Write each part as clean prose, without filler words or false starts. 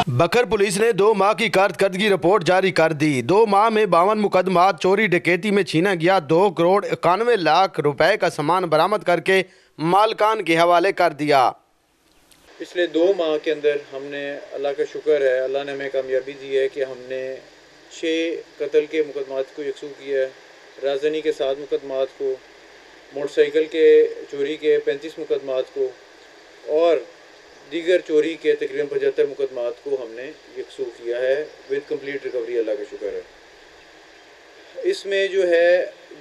बकर police ने 2 माह की कारकर्दगी रिपोर्ट जारी कर दी। 2 माह में 52 मुकदमात, चोरी डकैती में छीना गया 2 करोड़ 91 लाख रुपए का सामान बरामद करके मालकान के हवाले कर दिया। पिछले 2 माह के अंदर हमने, अल्लाह का शुक्र है, अल्लाह ने हमें कामयाबी दी है कि हमने 6 कत्ल के मुकदमात को यकसू किया है, राजधानी के 7 मुकदमात को, मोटरसाइकिल के चोरी के 35 मुकदमात को और दीगर चोरी के तकरीबन 75 मुकदमात को हमने यकसू किया है विद कंप्लीट रिकवरी, अल्लाह का शुक्र है। इसमें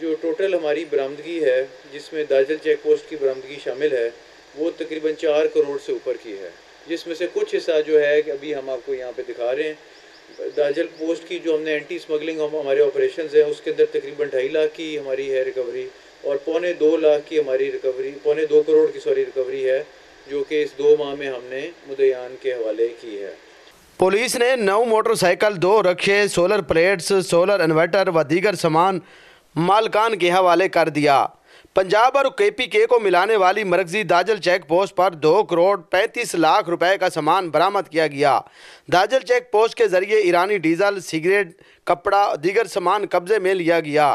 जो टोटल हमारी बरामदगी है, जिसमें दाजल चेक पोस्ट की बरामदगी शामिल है, वो तकरीबन 4 करोड़ से ऊपर की है, जिसमें से कुछ हिस्सा जो है कि अभी हम आपको यहाँ पे दिखा रहे हैं। दाजल पोस्ट की जो हमने एंटी स्मगलिंग हमारे ऑपरेशंस हैं, उसके अंदर तकरीबन 2.5 लाख की हमारी है रिकवरी और 2.25 लाख की हमारी रिकवरी, 2.25 करोड़ की रिकवरी है, जो कि इस 2 माह में हमने मुद्दईआन के हवाले की है। पुलिस ने 9 मोटरसाइकिल, 2 रक्शे, सोलर प्लेट्स, सोलर इन्वर्टर व दीगर सामान मालकान के हवाले कर दिया। पंजाब और KPK को मिलाने वाली मरकजी दाजल चेक पोस्ट पर 2 करोड़ 35 लाख रुपए का सामान बरामद किया गया। दाजल चेक पोस्ट के जरिए ईरानी डीजल, सिगरेट, कपड़ा और दीगर सामान कब्जे में लिया गया।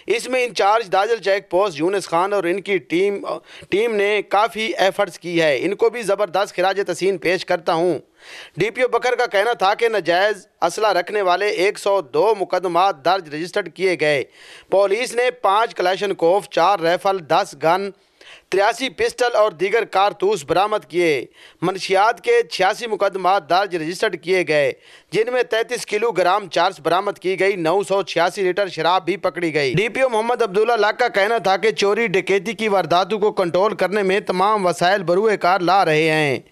इसमें incharge Dajal check post Yunus Khan और इनकी टीम ने काफ़ी एफर्ट्स की है। इनको भी ज़बरदस्त खिराज तहसीन पेश करता हूँ। DPO बकर का कहना था कि नाजायज़ असला रखने वाले 102 मुकदमात दर्ज रजिस्टर्ड किए गए। पुलिस ने 5 कलाशनकोफ, 4 राइफल, 10 गन, 83 पिस्टल और दीगर कारतूस बरामद किए। मनशियात के 86 मुकदमात दर्ज रजिस्टर्ड किए गए, जिनमें 33 किलोग्राम चर्स बरामद की गई, 986 लीटर शराब भी पकड़ी गई। DPO मोहम्मद अब्दुल्ला लाख का कहना था कि चोरी डकैती की वारदातों को कंट्रोल करने में तमाम वसाइल बरूए कार ला रहे हैं।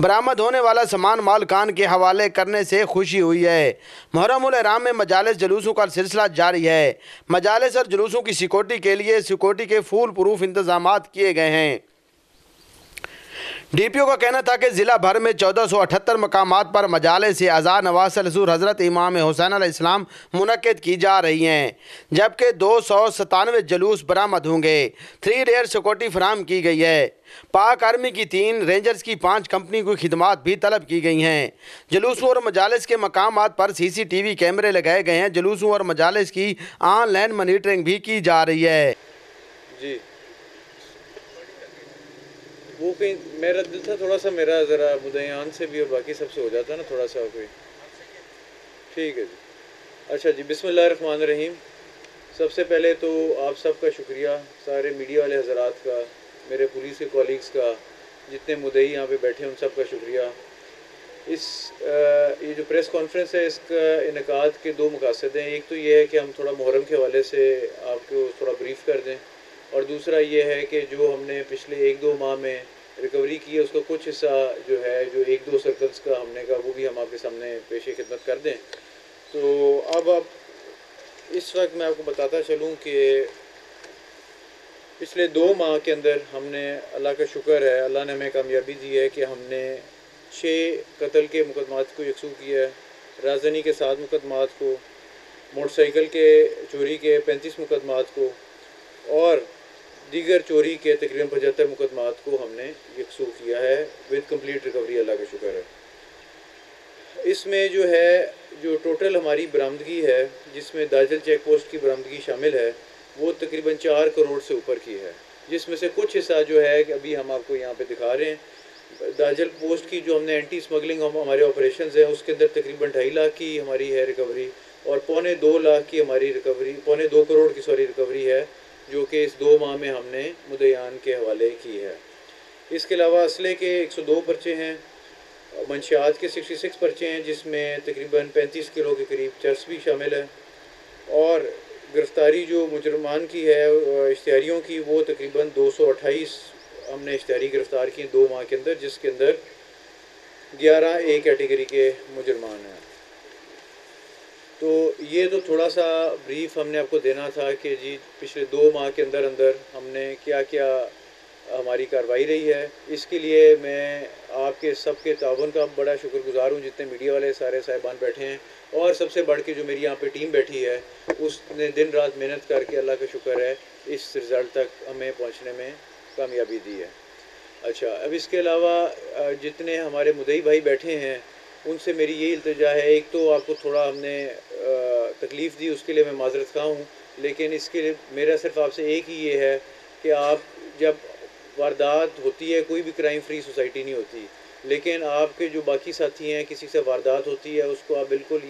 बरामद होने वाला सामान मालकान के हवाले करने से खुशी हुई है। मुहर्रमुल इहराम में मजालिस जुलूसों का सिलसिला जारी है। मजालिस और जुलूसों की सिक्योरिटी के लिए सिक्योरिटी के फुल प्रूफ इंतजामात किए गए हैं। DPO का कहना था कि ज़िला भर में 1478 मकामात पर मजालिस से आज़ा नवासल हुज़ूर हज़रत इमाम हुसैन अलैहिस्सलाम मुनक्किद की जा रही हैं, जबकि 297 जुलूस बरामद होंगे। 3 रेयर सिक्योरिटी फराहम की गई है। पाक आर्मी की 3, रेंजर्स की 5 कंपनी की खिदमात भी तलब की गई हैं। जुलूसों और मजालिस के मकामात पर CCTV कैमरे लगाए गए हैं। जुलूसों और मजालिस की ऑनलाइन मॉनिटरिंग भी की जा रही है। जी, वो कहीं मेरा दिल था थोड़ा सा, मेरा ज़रा मुद्दईआन से भी और बाकी सबसे हो जाता ना थोड़ा सा कोई। ठीक है जी, अच्छा जी, बिस्मिल्लाहिर्रहमानिर्रहीम। सबसे पहले तो आप सबका शुक्रिया, सारे मीडिया वाले हज़रात का, मेरे पुलिस के कॉलीग्स का, जितने मुद्दई यहाँ पे बैठे हैं उन सब का शुक्रिया। ये जो प्रेस कॉन्फ्रेंस है, इसका इनेकाद के 2 मकासद हैं। एक तो ये है कि हम थोड़ा मुहर्रम के हवाले से आपको थोड़ा ब्रीफ़ कर दें, और दूसरा ये है कि जो हमने पिछले 1-2 माह में रिकवरी की है, उसका कुछ हिस्सा जो है, जो 1-2 सर्कल्स का हमने का, वो भी हम आपके सामने पेश खिदमत कर दें। तो अब इस वक्त मैं आपको बताता चलूँ कि पिछले 2 माह के अंदर हमने, अल्लाह का शुक्र है, अल्लाह ने हमें कामयाबी दी है कि हमने 6 कत्ल के मुकदमात को यकसू किया है, राजधानी के 7 मुकदमात को, मोटरसाइकिल के चोरी के 35 मुकदमात को और दीगर चोरी के तकरीबन 75 मुकदमात को हमने यकसू किया है विद कंप्लीट रिकवरी, अल्लाह का शुक्र है। इसमें जो टोटल हमारी बरामदगी है, जिसमें दाजल चेक पोस्ट की बरामदगी शामिल है, वो तकरीबन 4 करोड़ से ऊपर की है, जिसमें से कुछ हिस्सा जो है कि अभी हम आपको यहाँ पे दिखा रहे हैं। दाजल पोस्ट की जो हमने एंटी स्मगलिंग हमारे ऑपरेशंस हैं, उसके अंदर तकरीबन 2.5 लाख की हमारी है रिकवरी और 2.25 लाख की हमारी रिकवरी, 2.25 करोड़ की रिकवरी है, जो कि इस 2 माह में हमने मुद्दईआन के हवाले की है। इसके अलावा असले के 102 पर्चे हैं, मंशियात के 66 पर्चे हैं, जिसमें तकरीबन 35 किलो के करीब चर्स भी शामिल है, और गिरफ़्तारी जो मुजरमान की है इश्तिहारियों की, वो तकरीबन 228 हमने इश्तिहारी गिरफ़्तार किए 2 माह के अंदर, जिसके अंदर 11 A कैटेगरी के मुजरमान हैं। तो ये तो थोड़ा सा ब्रीफ हमने आपको देना था कि जी पिछले 2 माह के अंदर हमने क्या क्या हमारी कार्रवाई रही है। इसके लिए मैं आपके सबके ताउन का बड़ा शुक्रगुज़ार हूँ, जितने मीडिया वाले सारे साहिबान बैठे हैं, और सबसे बढ़ के जो मेरी यहाँ पे टीम बैठी है, उसने दिन रात मेहनत करके, अल्लाह का शुक्र है, इस रिज़ल्ट तक हमें पहुँचने में कामयाबी दी है। अच्छा, अब इसके अलावा जितने हमारे मुद्दई भाई बैठे हैं, उनसे मेरी यही इल्तिजा है। एक तो आपको थोड़ा हमने तकलीफ़ दी, उसके लिए मैं माज़रत ख़्वाह हूँ, लेकिन इसके लिए मेरा सिर्फ आपसे एक ही ये है कि आप जब वारदात होती है, कोई भी क्राइम फ्री सोसाइटी नहीं होती, लेकिन आपके जो बाकी साथी हैं, किसी से वारदात होती है, उसको आप बिल्कुल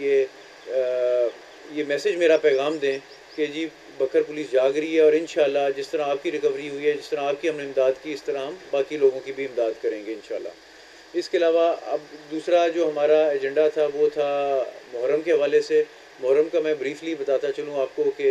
ये मैसेज, मेरा पैगाम दें कि जी बकर पुलिस जाग रही है और इंशाल्लाह जिस तरह आपकी रिकवरी हुई है, जिस तरह आपकी हमने इमदाद की, इस तरह हम बाकी लोगों की भी इमदाद करेंगे इंशाल्लाह। इसके अलावा अब दूसरा जो हमारा एजेंडा था वो था मुहर्रम के हवाले से। मुहर्रम का मैं ब्रीफली बताता चलूँ आपको कि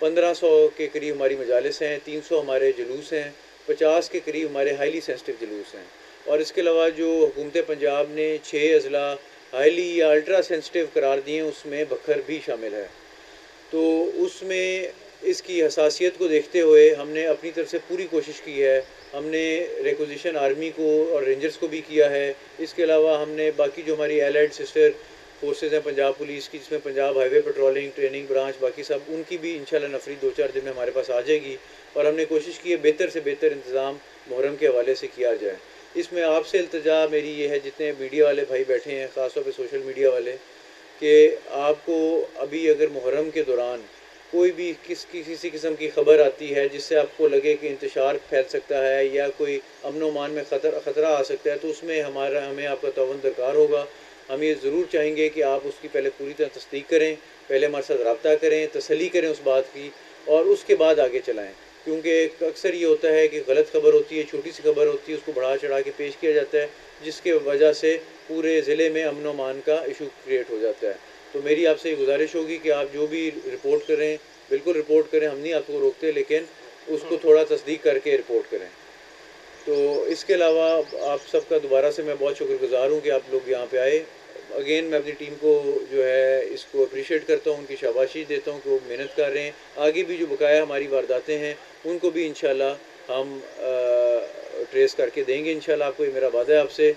1500 के करीब हमारी मजालिस हैं, 300 हमारे जुलूस हैं, 50 के करीब हमारे हाईली सेंसिटिव जुलूस हैं, और इसके अलावा जो हुकूमत पंजाब ने 6 अजला हाईली या अल्ट्रा सेंसिटिव करार दिए, उसमें बकर भी शामिल है। तो उसमें इसकी हसासियत को देखते हुए हमने अपनी तरफ से पूरी कोशिश की है। हमने रिक्विजिशन आर्मी को और रेंजर्स को भी किया है। इसके अलावा हमने बाकी जो हमारी एलाइड सिस्टर फोर्सेस हैं पंजाब पुलिस की, जिसमें Punjab highway patrolling training branch, बाकी सब, उनकी भी इंशाल्लाह नफरी 2-4 दिन में हमारे पास आ जाएगी, और हमने कोशिश की है बेहतर से बेहतर इंतज़ाम मुहर्रम के हवाले से किया जाए। इसमें आपसे इल्तिजा मेरी ये है, जितने मीडिया वाले भाई बैठे हैं, ख़ासतौर पर सोशल मीडिया वाले, कि आपको अभी अगर मुहर्रम के दौरान कोई भी किसी किस्म की ख़बर आती है जिससे आपको लगे कि इंतशार फैल सकता है या कोई अमन मान में ख़तरा आ सकता है, तो उसमें हमें आपका ताउन दरकार होगा। हम ये ज़रूर चाहेंगे कि आप उसकी पहले पूरी तरह तस्दीक करें, पहले हमारे साथ रब्ता करें, तसल्ली करें उस बात की, और उसके बाद आगे चलाएँ। क्योंकि अक्सर ये होता है कि गलत खबर होती है, छोटी सी खबर होती है, उसको बढ़ा चढ़ा के पेश किया जाता है, जिसके वजह से पूरे ज़िले में अमन मान का इशू क्रिएट हो जाता है। तो मेरी आपसे ये गुजारिश होगी कि आप जो भी रिपोर्ट करें, बिल्कुल रिपोर्ट करें, हम नहीं आपको रोकते, लेकिन उसको थोड़ा तस्दीक करके रिपोर्ट करें। तो इसके अलावा आप सबका दोबारा से मैं बहुत शुक्रगुज़ार हूँ कि आप लोग यहाँ पे आए। अगेन मैं अपनी टीम को जो है इसको अप्रिशिएट करता हूँ, उनकी शाबाशी देता हूँ कि वो मेहनत कर रहे हैं। आगे भी जो बकाया हमारी वारदातें हैं उनको भी इंशाल्लाह हम ट्रेस करके देंगे इंशाल्लाह, आपको, ये मेरा वादा है आपसे।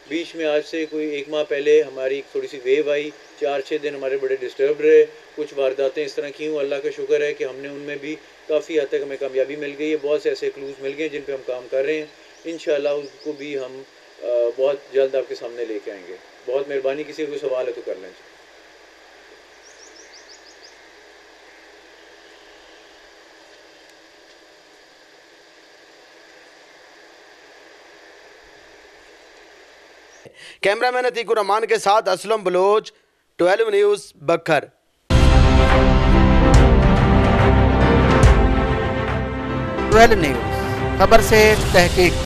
बीच में आज से कोई 1 माह पहले हमारी थोड़ी सी वेव आई, 4-6 दिन हमारे बड़े डिस्टर्ब रहे, कुछ वारदातें इस तरह की हुई। अल्लाह का शुक्र है कि हमने उनमें भी काफ़ी हद तक हमें कामयाबी मिल गई है। बहुत से ऐसे क्लूज़ मिल गए जिन पे हम काम कर रहे हैं। इंशाल्लाह उसको भी हम बहुत जल्द आपके सामने लेके आएंगे। बहुत मेहरबानी, किसी को सवाल है तो कर लें। कैमरामैन अतीकुर रहमान के साथ असलम बलोच, 12 न्यूज़, बकर। 12 न्यूज़, खबर से तहकीक।